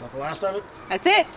that the last of it? That's it.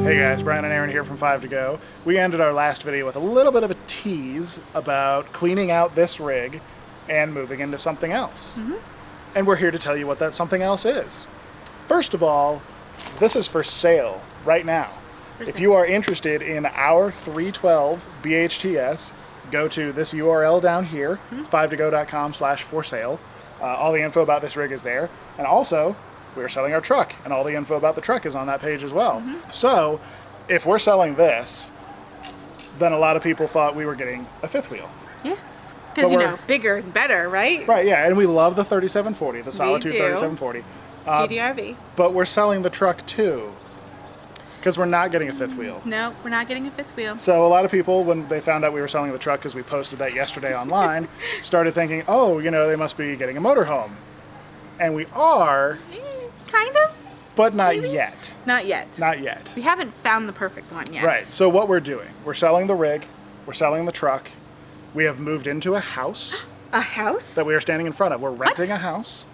Hey guys, Brian and Aaron here from 5 to Go. We ended our last video with a little bit of a tease about cleaning out this rig and moving into something else. And we're here to tell you what that something else is. First of all, this is for sale right now. If you are interested in our 312 BHTS, go to this URL down here. It's 5togo.com/for-sale. All the info about this rig is there. And also, we're selling our truck, and all the info about the truck is on that page as well. So, if we're selling this, then a lot of people thought we were getting a fifth wheel. Yes, because you know, bigger and better, right? Right, yeah, and we love the 3740, the Solitude do. 3740. TDRV. But we're selling the truck too, because we're not getting a fifth wheel. No, we're not getting a fifth wheel. So a lot of people, when they found out we were selling the truck, because we posted that yesterday online, started thinking, oh, you know, they must be getting a motorhome. And we are... Kind of. But not yet. Not yet. Not yet. We haven't found the perfect one yet. Right. So what we're doing, we're selling the rig, we're selling the truck. We have moved into a house. A house? That we are standing in front of. We're renting a house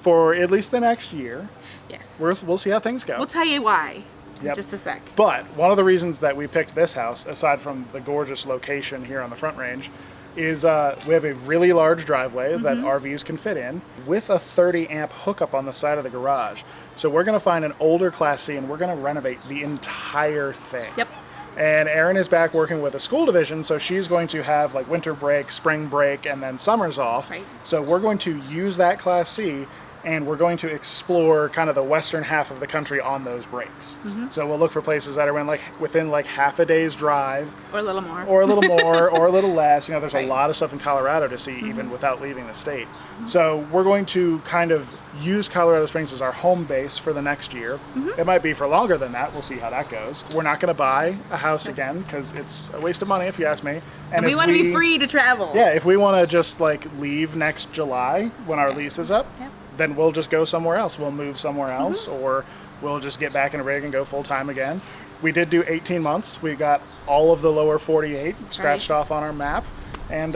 for at least the next year. Yes. We'll see how things go. We'll tell you why in just a sec. But one of the reasons that we picked this house, aside from the gorgeous location here on the Front Range, is we have a really large driveway that RVs can fit in with a 30 amp hookup on the side of the garage. So we're going to find an older Class C and we're going to renovate the entire thing. Yep. And Erin is back working with a school division, so she's going to have like winter break, spring break, and then summers off. Right. So we're going to use that Class C and we're going to explore kind of the western half of the country on those breaks. So we'll look for places that are within like half a day's drive. Or a little more. Or a little more, or a little less. You know, there's Right. a lot of stuff in Colorado to see even without leaving the state. So we're going to kind of use Colorado Springs as our home base for the next year. It might be for longer than that. We'll see how that goes. We're not going to buy a house again because it's a waste of money if you ask me. And we want to be free to travel. Yeah, if we want to just like leave next July when our lease is up, then we'll just go somewhere else. We'll move somewhere else, or we'll just get back in a rig and go full time again. We did do 18 months. We got all of the lower 48 scratched off on our map. And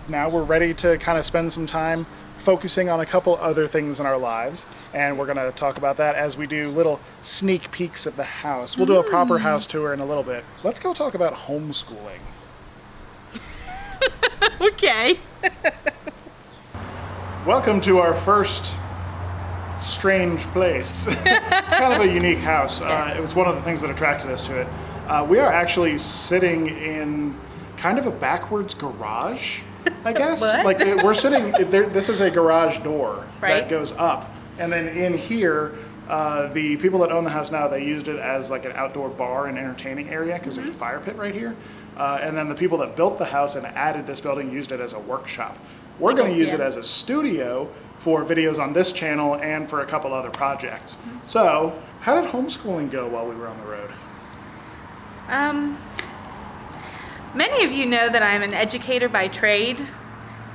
now we're ready to kind of spend some time focusing on a couple other things in our lives. And we're going to talk about that as we do little sneak peeks at the house. We'll do a proper house tour in a little bit. Let's go talk about homeschooling. Okay. Welcome to our first strange place. It's kind of a unique house. It was one of the things that attracted us to it. We are actually sitting in kind of a backwards garage, I guess. What? We're sitting, this is a garage door Right. that goes up. And then in here, the people that own the house now, they used it as like an outdoor bar and entertaining area because there's a fire pit right here. And then the people that built the house and added this building used it as a workshop. We're going to use it as a studio for videos on this channel and for a couple other projects. So, how did homeschooling go while we were on the road? Many of you know that I'm an educator by trade,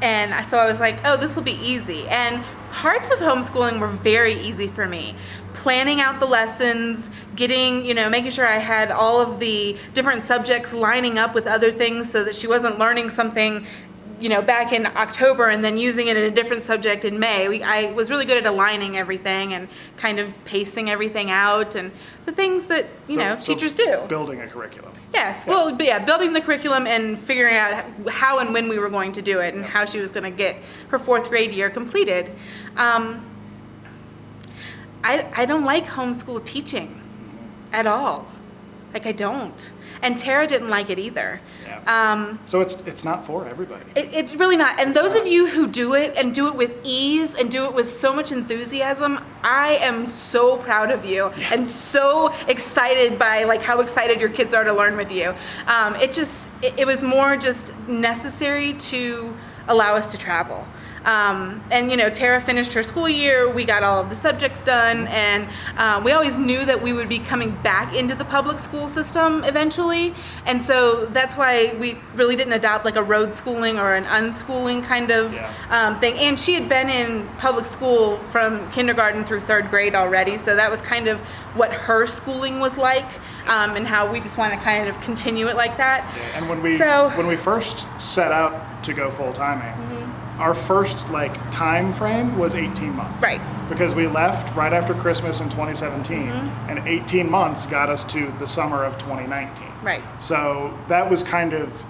and so I was like, oh, this will be easy. And parts of homeschooling were very easy for me. Planning out the lessons, making sure I had all of the different subjects lining up with other things so that she wasn't learning something back in October and then using it in a different subject in May. I was really good at aligning everything and kind of pacing everything out and the things that, teachers do. Building a curriculum. Yes, well, building the curriculum and figuring out how and when we were going to do it and how she was going to get her 4th grade year completed. I don't like homeschool teaching at all. I don't. And Tara didn't like it either. Yeah. So it's not for everybody. It's really not. And those of you who do it and do it with ease and do it with so much enthusiasm, I am so proud of you and so excited by how excited your kids are to learn with you. It was more just necessary to allow us to travel. And, you know, Tara finished her school year, we got all of the subjects done, and we always knew that we would be coming back into the public school system eventually. And so that's why we really didn't adopt like a road schooling or an unschooling kind of thing. And she had been in public school from kindergarten through 3rd grade already, so that was kind of what her schooling was like, and how we just want to kind of continue it like that. Yeah, and when we first set out to go full-timing, our first like time frame was 18 months. Right. Because we left right after Christmas in 2017, and 18 months got us to the summer of 2019. Right. So that was kind of,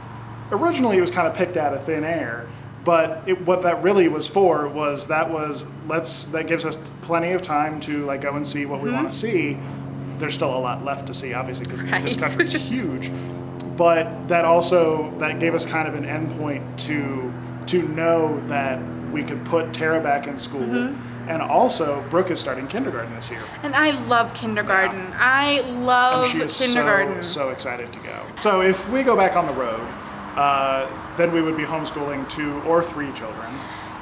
originally it was kind of picked out of thin air, but what that really was for was that gives us plenty of time to like go and see what we want to see. There's still a lot left to see, obviously, because this country is huge. But that gave us kind of an endpoint to know that we could put Tara back in school. And also, Brooke is starting kindergarten this year. And I love kindergarten. Yeah. I love kindergarten. She is so excited to go. So if we go back on the road, then we would be homeschooling 2 or 3 children.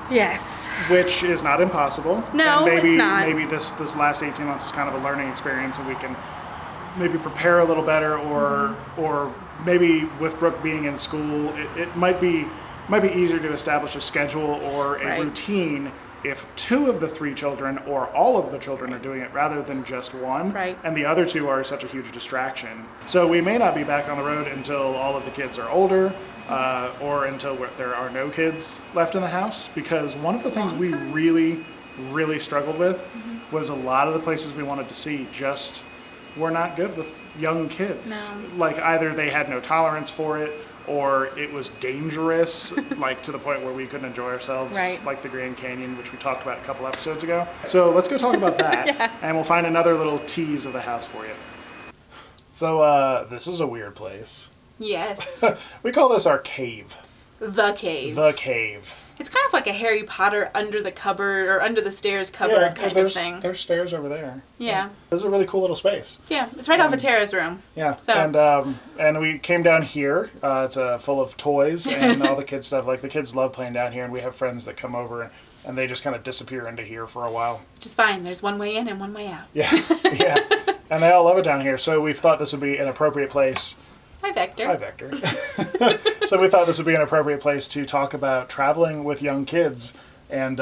Yes. Which is not impossible. No, it's not. Maybe this last 18 months is kind of a learning experience, and we can maybe prepare a little better, or maybe with Brooke being in school, it might be easier to establish a schedule or a routine if 2 of the 3 children or all of the children are doing it rather than just one, and the other 2 are such a huge distraction. So we may not be back on the road until all of the kids are older, or until there are no kids left in the house, because one of the things we really, really struggled with was a lot of the places we wanted to see just were not good with young kids. No. Like either they had no tolerance for it, or it was dangerous, like to the point where we couldn't enjoy ourselves, like the Grand Canyon, which we talked about a couple episodes ago. So let's go talk about that, and we'll find another little tease of the house for you. So this is a weird place. Yes. We call this our cave. The cave. The cave. It's kind of like a Harry Potter under the cupboard or under the stairs cupboard kind of thing. There's stairs over there. Yeah. This is a really cool little space. Yeah, it's right off of Tara's room. Yeah. So. And we came down here. It's full of toys and all the kids stuff. Like the kids love playing down here, and we have friends that come over and they just kind of disappear into here for a while. Which is fine. There's one way in and one way out. Yeah. Yeah. And they all love it down here. So we thought this would be an appropriate place. Hi, Vector. Hi, Vector. So we thought this would be an appropriate place to talk about traveling with young kids, and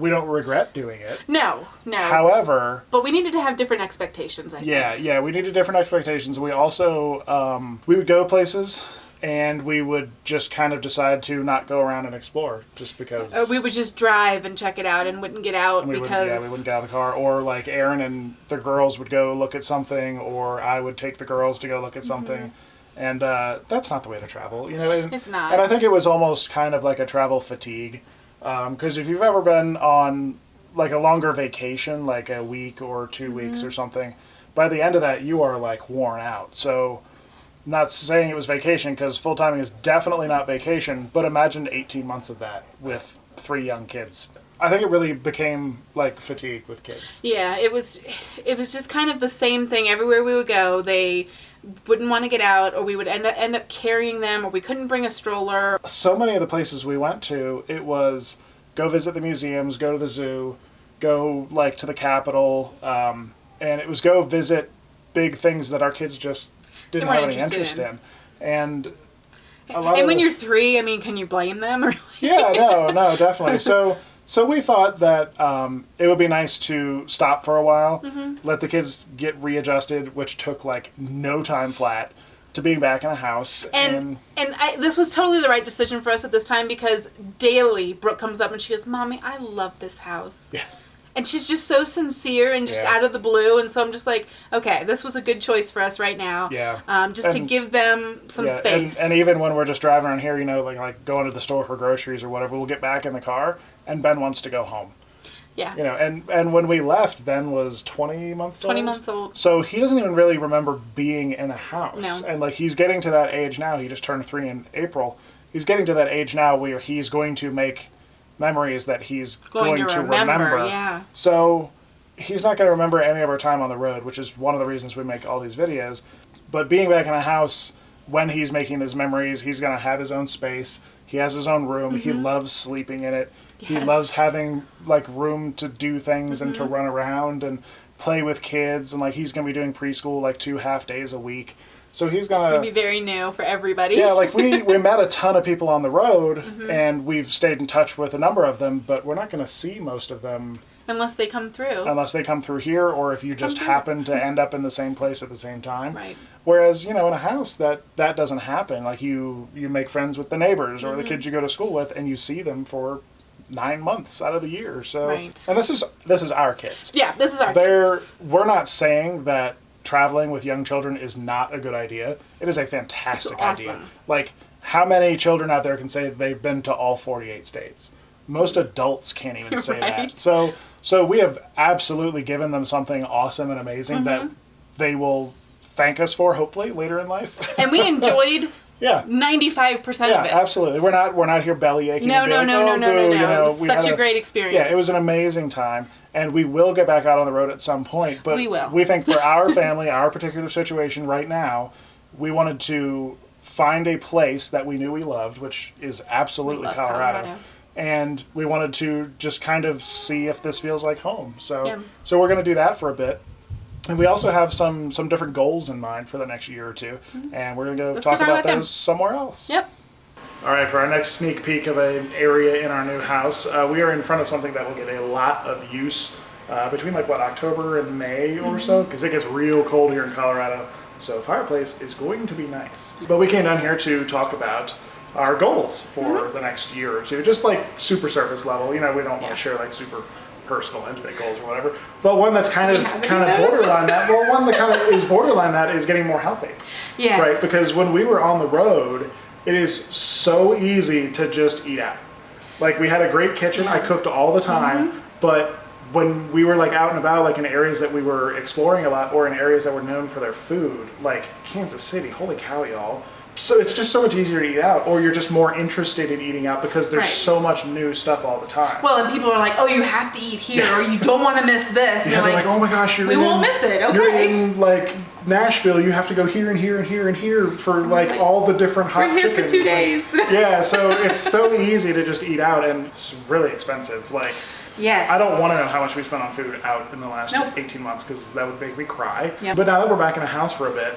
we don't regret doing it. No. However... But we needed to have different expectations, I think. Yeah, we needed different expectations. We also, we would go places, and we would just kind of decide to not go around and explore, just because... Or we would just drive and check it out and wouldn't get out because... we wouldn't get out of the car. Or, like, Aaron and the girls would go look at something, or I would take the girls to go look at something. And that's not the way to travel, you know. It's not. And I think it was almost kind of like a travel fatigue, because if you've ever been on like a longer vacation, like a week or 2 weeks or something, by the end of that you are like worn out. So, not saying it was vacation, because full timing is definitely not vacation. But imagine 18 months of that with 3 young kids. I think it really became like fatigue with kids. Yeah, it was just kind of the same thing everywhere we would go. They wouldn't want to get out, or we would end up carrying them, or we couldn't bring a stroller. So many of the places we went to, it was go visit the museums, go to the zoo, go like to the Capitol, and it was go visit big things that our kids just didn't have any interest in. And when you're 3, I mean, can you blame them? Or Yeah, no, definitely. So we thought that it would be nice to stop for a while, let the kids get readjusted, which took like no time flat, to being back in a house. And this was totally the right decision for us at this time, because daily Brooke comes up and she goes, "Mommy, I love this house." Yeah. And she's just so sincere and just out of the blue. And so I'm just like, okay, this was a good choice for us right now. Yeah. To give them some space. And even when we're just driving around here, you know, like going to the store for groceries or whatever, we'll get back in the car and Ben wants to go home. Yeah. You know, and when we left, Ben was 20 months old. 20 months old. So he doesn't even really remember being in a house. No. And like he's getting to that age now. He just turned 3 in April. He's getting to that age now where he's going to make memories that he's going to remember. Yeah. So he's not going to remember any of our time on the road, which is one of the reasons we make all these videos. But being back in a house, when he's making his memories, he's going to have his own space. He has his own room. He loves sleeping in it. Yes. He loves having like room to do things and to run around and play with kids. And like he's going to be doing preschool like 2 half days a week. So he's going to be very new for everybody. Yeah, like we met a ton of people on the road and we've stayed in touch with a number of them, but we're not going to see most of them. Unless they come through. Unless they come through here, or if you just happen to end up in the same place at the same time. Right. Whereas, in a house, that doesn't happen. Like, you make friends with the neighbors or the kids you go to school with, and you see them for 9 months out of the year. So, right. And this is our kids. Yeah, this is our kids. We're not saying that traveling with young children is not a good idea. It is a fantastic idea. Like, how many children out there can say that they've been to all 48 states? Most adults can't even say that. So we have absolutely given them something awesome and amazing that they will thank us for, hopefully, later in life. And we enjoyed 95% of it. Yeah, absolutely. We're not here belly aching. No. It was such a great experience. Yeah, it was an amazing time. And we will get back out on the road at some point. But we will. We think for our family, our particular situation right now, we wanted to find a place that we knew we loved, which is absolutely Colorado. And we wanted to just kind of see if this feels like home. So we're going to do that for a bit. And we also have some different goals in mind for the next year or two. And we're going to go talk about those somewhere else. Yep. All right, for our next sneak peek of an area in our new house, we are in front of something that will get a lot of use between October and May or so, because it gets real cold here in Colorado. So fireplace is going to be nice. But we came down here to talk about our goals for the next year or two, just like super surface level. We don't want to share like super personal, intimate goals or whatever. But one that's kind of borderline that. Well, one that kind of is borderline that is getting more healthy. Yes. Right? Because when we were on the road, it is so easy to just eat out. Like we had a great kitchen. I cooked all the time, but when we were like out and about, like in areas that we were exploring a lot, or in areas that were known for their food, like Kansas City, holy cow, y'all. So it's just so much easier to eat out, or you're just more interested in eating out because there's so much new stuff all the time. Well, and people are like, oh, you have to eat here, or you don't want to miss this. Yeah, they're like, oh my gosh, we won't miss it. Okay. You're in like Nashville, you have to go here and here and here and here for like all the different hot chickens. We're here for 2 days. Yeah, so it's so easy to just eat out, and it's really expensive. Like, yes. I don't want to know how much we spent on food out in the last 18 months because that would make me cry. Yep. But now that we're back in the house for a bit,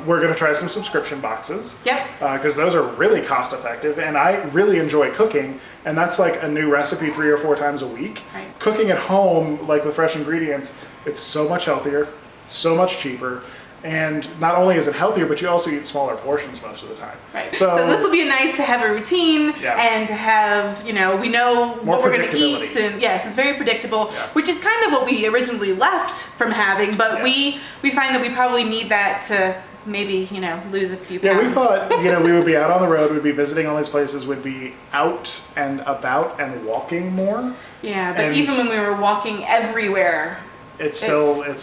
we're going to try some subscription boxes. Yep. Because those are really cost effective, and I really enjoy cooking, and that's like a new recipe 3 or 4 times a week. Right. Cooking at home, like with fresh ingredients, it's so much healthier, so much cheaper, and not only is it healthier, but you also eat smaller portions most of the time. Right. So this will be nice to have a routine and to have, we know more what we're going to eat. And yes, it's very predictable, which is kind of what we originally left from having, but we find that we probably need that to maybe, lose a few pounds. Yeah, we thought, we would be out on the road, we'd be visiting all these places, we'd be out and about and walking more. Yeah, but even when we were walking everywhere, it's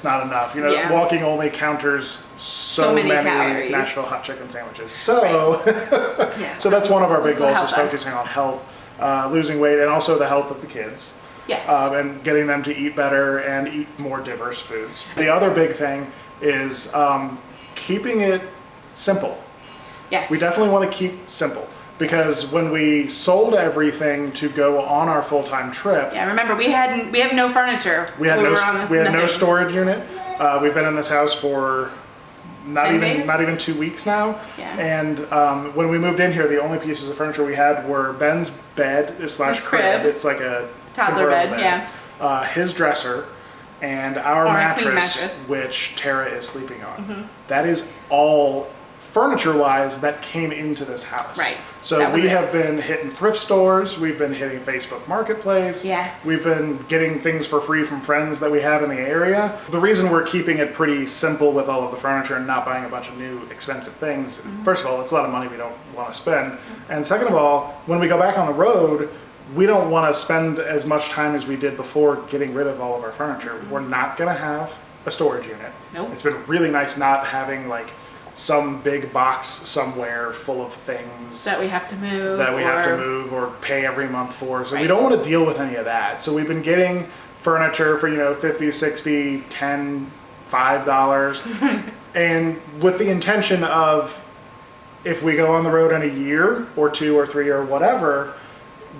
not enough. Walking only counters so many calories. Nashville hot chicken sandwiches. So, so that's one of our big goals is focusing on health, losing weight, and also the health of the kids. Yes. And getting them to eat better and eat more diverse foods. The other big thing is keeping it simple. Yes. We definitely want to keep simple. Because when we sold everything to go on our full-time trip, remember we have no furniture. We had no storage unit. We've been in this house for not even 2 weeks now. Yeah. And when we moved in here, the only pieces of furniture we had were Ben's bed / crib. It's like a toddler bed. His dresser, and our mattress, which Tara is sleeping on. That is all furniture-wise that came into this house. Right. So we have been hitting thrift stores, we've been hitting Facebook Marketplace. Yes. We've been getting things for free from friends that we have in the area. The reason we're keeping it pretty simple with all of the furniture and not buying a bunch of new expensive things, first of all, it's a lot of money we don't want to spend. And second of all, when we go back on the road, we don't want to spend as much time as we did before getting rid of all of our furniture. We're not going to have a storage unit. Nope. It's been really nice not having like some big box somewhere full of things that we have to move or pay every month for. So we don't want to deal with any of that. So we've been getting furniture for, $50, $60, $10, $5 and with the intention of if we go on the road in a year or 2 or 3 or whatever,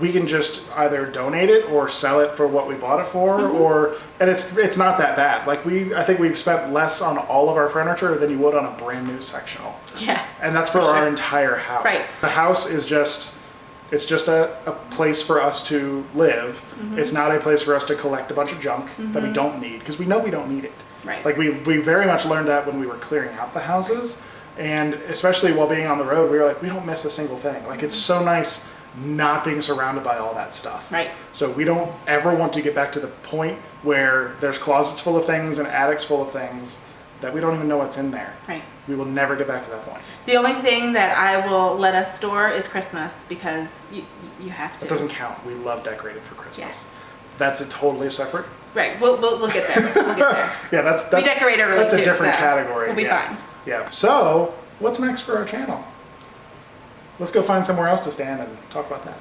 we can just either donate it or sell it for what we bought it for, and it's not that bad. Like I think we've spent less on all of our furniture than you would on a brand new sectional. Yeah. And that's for our entire house. Right. The house is just a place for us to live. It's not a place for us to collect a bunch of junk that we don't need, because we know we don't need it. Right. Like we very much learned that when we were clearing out the houses, and especially while being on the road, we were like, we don't miss a single thing. Like it's so nice not being surrounded by all that stuff. Right. So we don't ever want to get back to the point where there's closets full of things and attics full of things that we don't even know what's in there. Right. We will never get back to that point. The only thing that I will let us store is Christmas, because you have to. It doesn't count. We love decorating for Christmas. Yes. That's a totally separate. Right. We'll get there. We'll get there. Yeah, that's we decorate early that's too, a different so category. We'll be fine. Yeah. So what's next for our channel? Let's go find somewhere else to stand and talk about that.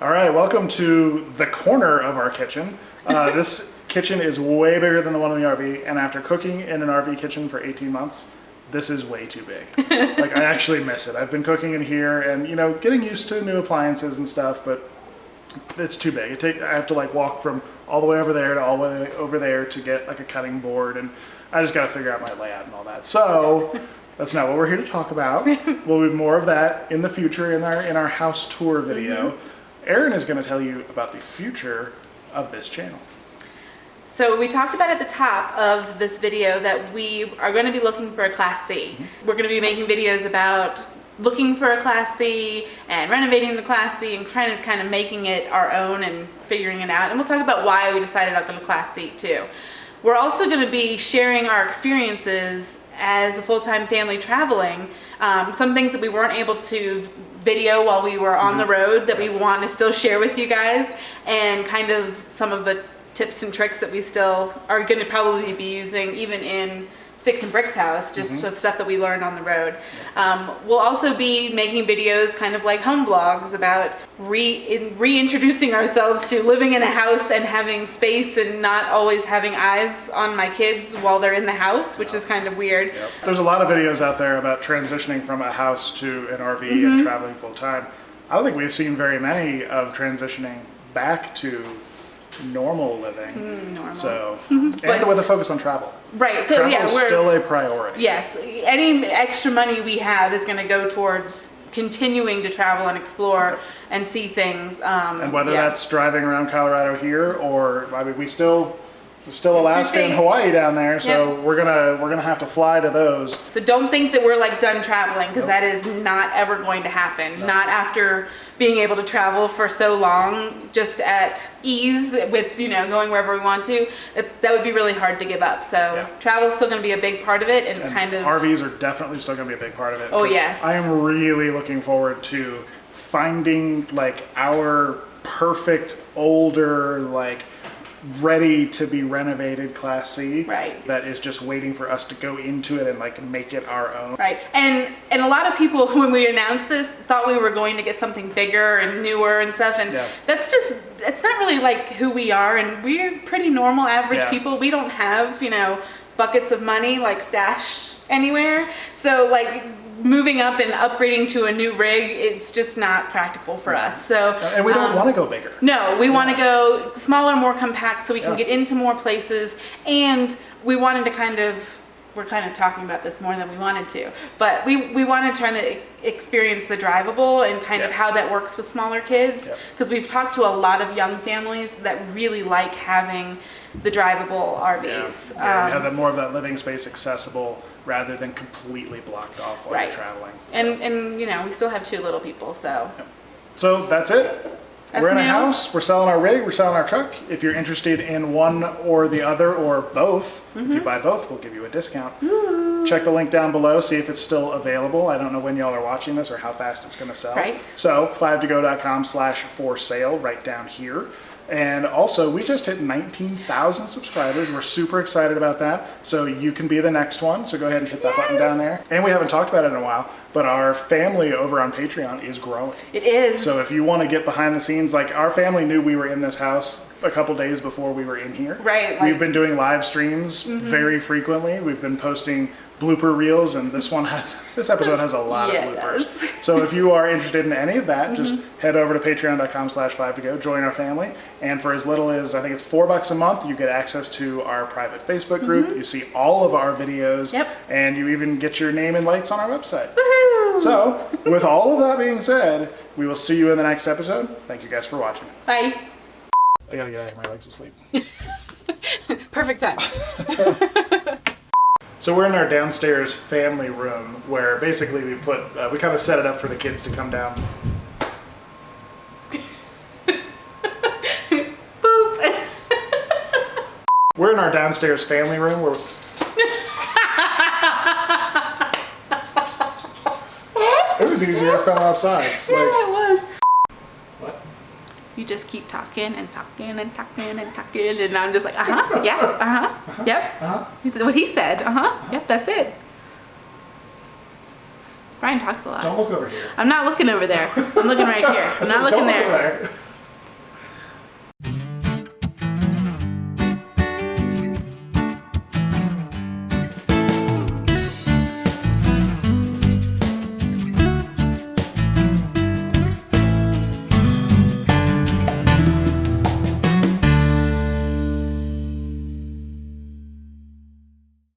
All right, welcome to the corner of our kitchen. This kitchen is way bigger than the one in the RV, and after cooking in an RV kitchen for 18 months, this is way too big. Like, I actually miss it. I've been cooking in here and, getting used to new appliances and stuff, but it's too big. I have to like walk from all the way over there to all the way over there to get like a cutting board, and I just got to figure out my layout and all that. So that's not what we're here to talk about. We'll be more of that in the future in our house tour video. Erin is going to tell you about the future of this channel. So we talked about at the top of this video that we are going to be looking for a Class C. We're going to be making videos about looking for a Class C and renovating the Class C and trying to kind of making it our own and figuring it out. And we'll talk about why we decided on a Class C too. We're also going to be sharing our experiences as a full-time family traveling. Some things that we weren't able to video while we were on the road that we want to still share with you guys, and kind of some of the tips and tricks that we still are going to probably be using even in Sticks and Bricks house, just with stuff that we learned on the road. We'll also be making videos kind of like home vlogs about reintroducing ourselves to living in a house and having space and not always having eyes on my kids while they're in the house, which is kind of weird. Yep. There's a lot of videos out there about transitioning from a house to an RV and traveling full time. I don't think we've seen very many of transitioning back to normal living. Normal. So, and with a focus on travel. Right. Travel yeah, is still a priority. Yes. Any extra money we have is going to go towards continuing to travel and explore and see things. And whether that's driving around Colorado here, or I mean, we're still Alaska and Hawaii down there, so we're gonna have to fly to those. So don't think that we're like done traveling, because that is not ever going to happen. Not after being able to travel for so long, just at ease with going wherever we want to. That would be really hard to give up. So travel is still going to be a big part of it, and kind of RVs are definitely still going to be a big part of it. Oh yes, I am really looking forward to finding like our perfect older like ready to be renovated Class C, right, that is just waiting for us to go into it and like make it our own. Right. And a lot of people, when we announced this, thought we were going to get something bigger and newer and stuff, and it's not really like who we are, and we're pretty normal average people. We don't have buckets of money like stashed anywhere, so like moving up and upgrading to a new rig, it's just not practical for us. So and we don't want to go bigger. No, we want to go smaller, more compact, so we can get into more places. And we wanted to we're kind of talking about this more than we wanted to, but we want to try to experience the drivable and kind of how that works with smaller kids, because we've talked to a lot of young families that really like having the drivable RVs. We have more of that living space accessible rather than completely blocked off while you're traveling. So. And we still have 2 little people, so. So that's it. We're in a house, we're selling our rig, we're selling our truck. If you're interested in one or the other or both, if you buy both, we'll give you a discount. Ooh. Check the link down below, see if it's still available. I don't know when y'all are watching this or how fast it's gonna sell. Right. So 5togo.com/for-sale right down here. And also, we just hit 19,000 subscribers. We're super excited about that. So you can be the next one. So go ahead and hit that button down there. And we haven't talked about it in a while, but our family over on Patreon is growing. It is. So if you want to get behind the scenes, like our family knew we were in this house a couple days before we were in here. Right. We've been doing live streams very frequently. We've been posting blooper reels, and this episode has a lot of bloopers. So if you are interested in any of that, just head over to patreon.com/5togo, join our family, and for as little as, I think it's $4 a month, you get access to our private Facebook group. You see all of our videos, and you even get your name and lights on our website. Woohoo! So, with all of that being said, we will see you in the next episode. Thank you guys for watching. Bye. I gotta get out of here, my legs asleep. Perfect time. So we're in our downstairs family room where basically we kind of set it up for the kids to come down. Boop. We're in our downstairs family room where... It was easier if I fell outside. Yeah, it was. What? You just keep talking and talking and talking and talking, and I'm just like, yeah, yep. What he said, yep, that's it. Brian talks a lot. Don't look over here. I'm not looking over there. I'm looking right here. I'm not looking there.